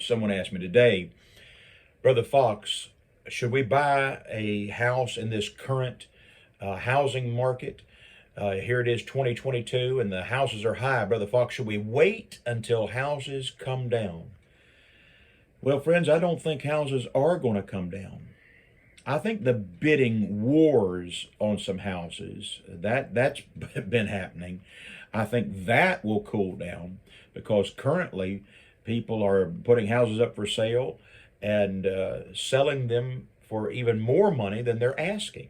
Someone asked me today, Brother Fox, should we buy a house in this current housing market? Here it is 2022 and the houses are high. Brother Fox, should we wait until houses come down? Well, friends, I don't think houses are going to come down. I think the bidding wars on some houses, that's been happening. I think that will cool down because currently people are putting houses up for sale and selling them for even more money than they're asking.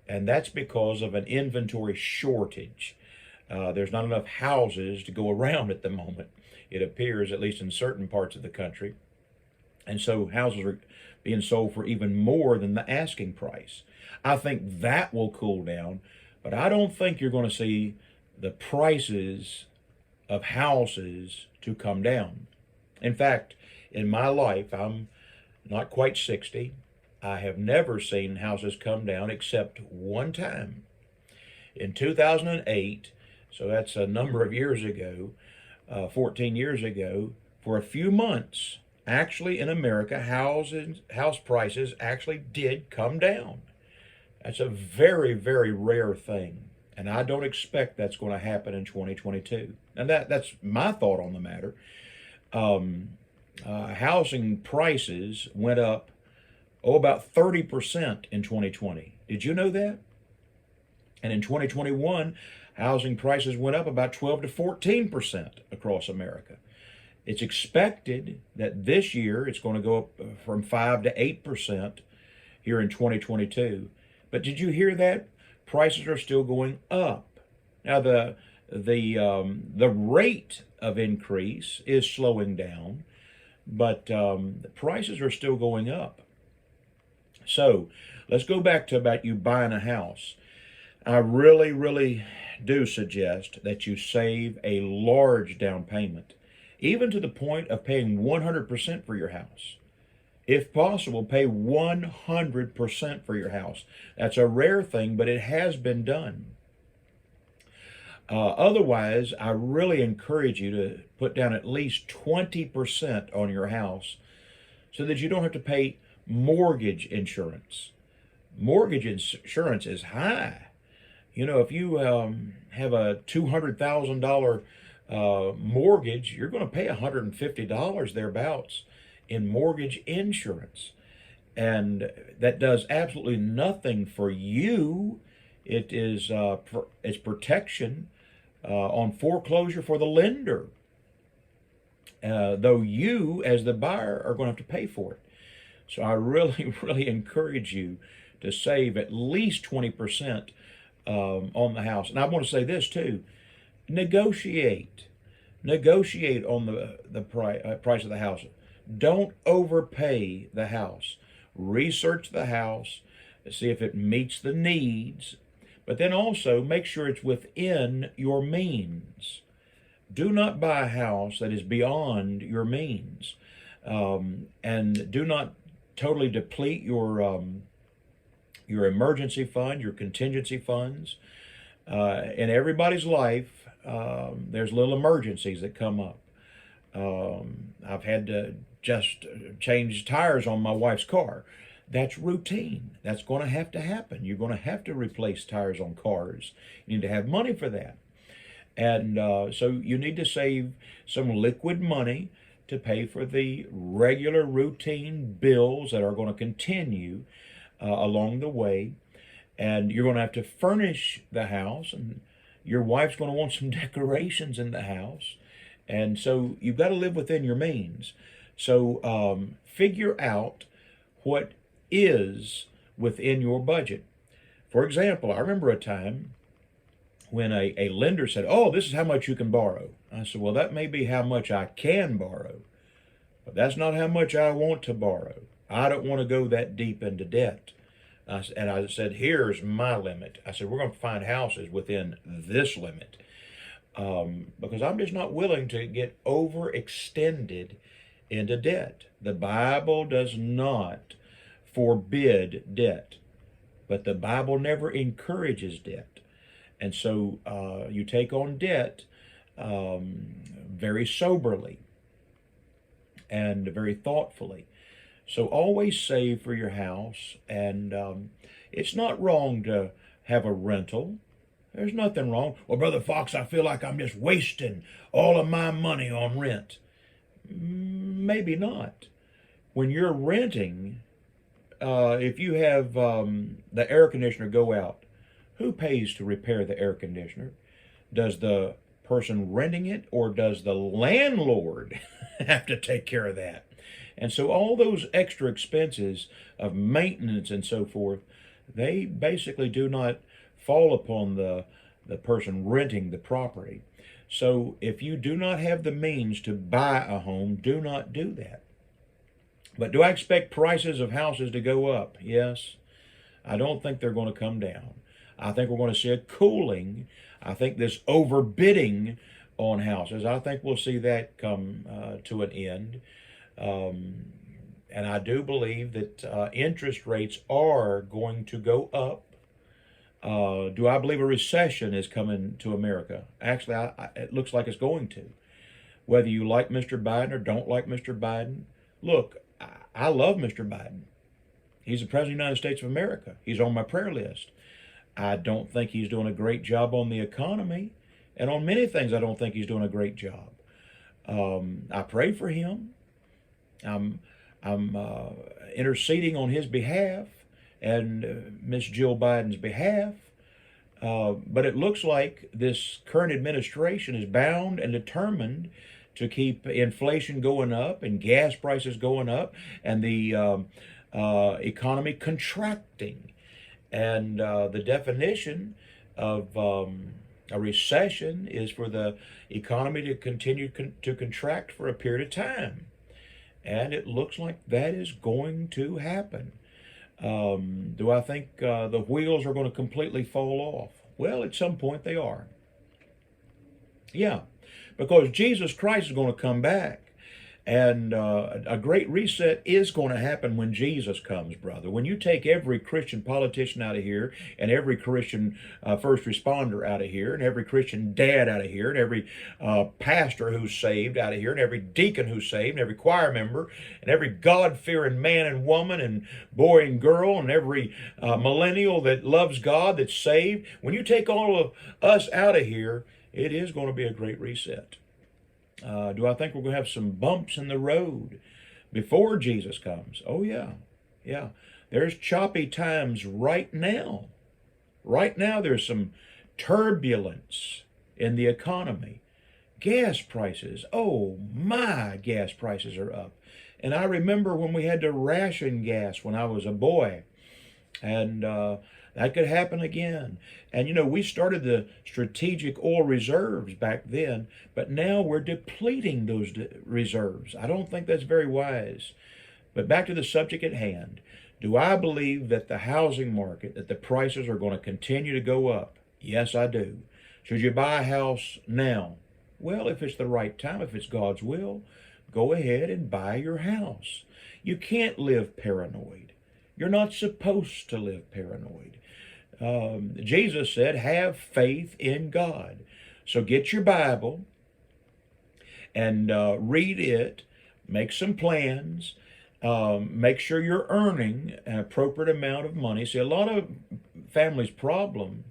And that's because of an inventory shortage. There's not enough houses to go around at the moment, it appears, at least in certain parts of the country. And so houses are being sold for even more than the asking price. I think that will cool down, but I don't think you're going to see the prices of houses to come down. In fact, in my life, I'm not quite 60. I have never seen houses come down except one time. In 2008, so that's a number of years ago, 14 years ago, for a few months, actually in America, house prices actually did come down. That's a very, very rare thing. And I don't expect that's going to happen in 2022. And that's my thought on the matter. Housing prices went up, about 30% in 2020. Did you know that? And in 2021, housing prices went up about 12 to 14% across America. It's expected that this year it's going to go up from 5 to 8% here in 2022. But did you hear that? Prices are still going up. Now the rate of increase is slowing down, but the prices are still going up. So let's go back to about you buying a house. I really, really do suggest that you save a large down payment, even to the point of paying 100% for your house. If possible, pay 100% for your house. That's a rare thing, but it has been done. Otherwise, I really encourage you to put down at least 20% on your house so that you don't have to pay mortgage insurance. Mortgage insurance is high. You know, if you have a $200,000 mortgage, you're going to pay $150 thereabouts in mortgage insurance. And that does absolutely nothing for you. It is it's protection on foreclosure for the lender, though you, as the buyer, are going to have to pay for it. So I really, really encourage you to save at least 20% on the house. And I want to say this too: negotiate on the price of the house. Don't overpay the house. Research the house, see if it meets the needs, but then also make sure it's within your means. Do not buy a house that is beyond your means, and do not totally deplete your emergency fund, your contingency funds. In everybody's life, there's little emergencies that come up. I've had to just change tires on my wife's car. That's routine. That's going to happen. You're going to have to replace tires on cars. You need to have money for that. And so you need to save some liquid money to pay for the regular routine bills that are going to continue along the way. And you're going to have to furnish the house, and your wife's going to want some decorations in the house. And so you've got to live within your means. So figure out what is within your budget. For example, I remember a time when a lender said, "Oh, this is how much you can borrow." I said, "Well, that may be how much I can borrow, but that's not how much I want to borrow. I don't want to go that deep into debt." And I said, "Here's my limit." I said, "We're going to find houses within this limit." Because I'm just not willing to get overextended into debt. The Bible does not forbid debt, but the Bible never encourages debt. And so you take on debt very soberly. and very thoughtfully. So always save for your house, and it's not wrong to have a rental. There's nothing wrong. Well, Brother Fox, I feel like I'm just wasting all of my money on rent. Maybe not. When you're renting, if you have the air conditioner go out, who pays to repair the air conditioner? Does the person renting it, or does the landlord have to take care of that? And so all those extra expenses of maintenance and so forth, they basically do not fall upon the person renting the property. So if you do not have the means to buy a home, do not do that. But do I expect prices of houses to go up? Yes. I don't think they're going to come down. I think we're going to see a cooling. I think this overbidding on houses, I think we'll see that come to an end. And I do believe that interest rates are going to go up. Do I believe a recession is coming to America? Actually, it looks like it's going to. Whether you like Mr. Biden or don't like Mr. Biden, look, I love Mr. Biden. He's the President of the United States of America. He's on my prayer list. I don't think he's doing a great job on the economy. And on many things, I don't think he's doing a great job. I pray for him. I'm interceding on his behalf and Miss Jill Biden's behalf. But it looks like this current administration is bound and determined to keep inflation going up and gas prices going up and the economy contracting. And the definition of a recession is for the economy to continue to contract for a period of time. And it looks like that is going to happen. Do I think the wheels are going to completely fall off? Well, at some point they are. Yeah, because Jesus Christ is going to come back. And a great reset is going to happen when Jesus comes, brother. When you take every Christian politician out of here, and every Christian first responder out of here, and every Christian dad out of here, and every pastor who's saved out of here, and every deacon who's saved, and every choir member, and every God-fearing man and woman, and boy and girl, and every millennial that loves God, that's saved, when you take all of us out of here, it is going to be a great reset. Do I think we're going to have some bumps in the road before Jesus comes? Oh, yeah. Yeah. There's choppy times right now. Right now, there's some turbulence in the economy. Gas prices. Oh, my gas prices are up. And I remember when we had to ration gas when I was a boy. And that could happen again. And, you know, we started the strategic oil reserves back then, but now we're depleting those reserves. I don't think that's very wise. But back to the subject at hand. Do I believe that the housing market, that the prices are going to continue to go up? Yes, I do. Should you buy a house now? Well, if it's the right time, if it's God's will, go ahead and buy your house. You can't live paranoid. You're not supposed to live paranoid. Jesus said, have faith in God. So get your Bible and read it, make some plans, make sure you're earning an appropriate amount of money. See, a lot of families' problem,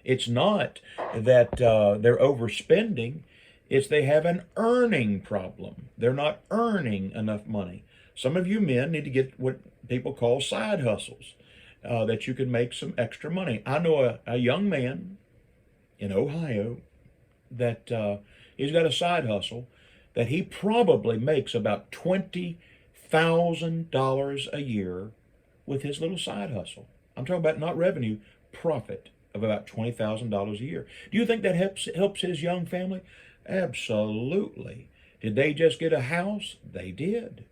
it's not that they're overspending, it's they have an earning problem. They're not earning enough money. Some of you men need to get what people call side hustles, that you can make some extra money. I know a young man in Ohio that he's got a side hustle that he probably makes about $20,000 a year with his little side hustle. I'm talking about not revenue, profit of about $20,000 a year. Do you think that helps his young family? Absolutely. Did they just get a house? They did.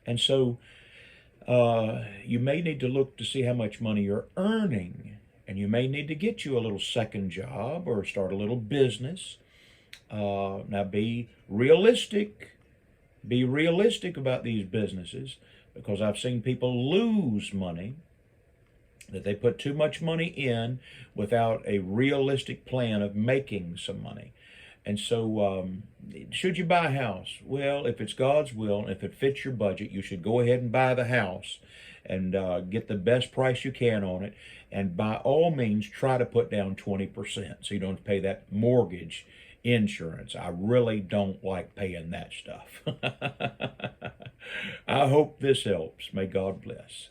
And so you may need to look to see how much money you're earning, and you may need to get you a little second job or start a little business. Now be realistic. Be realistic about these businesses, because I've seen people lose money, that they put too much money in without a realistic plan of making some money. And so, should you buy a house? Well, if it's God's will, and if it fits your budget, you should go ahead and buy the house and get the best price you can on it. And by all means, try to put down 20% so you don't have to pay that mortgage insurance. I really don't like paying that stuff. I hope this helps. May God bless.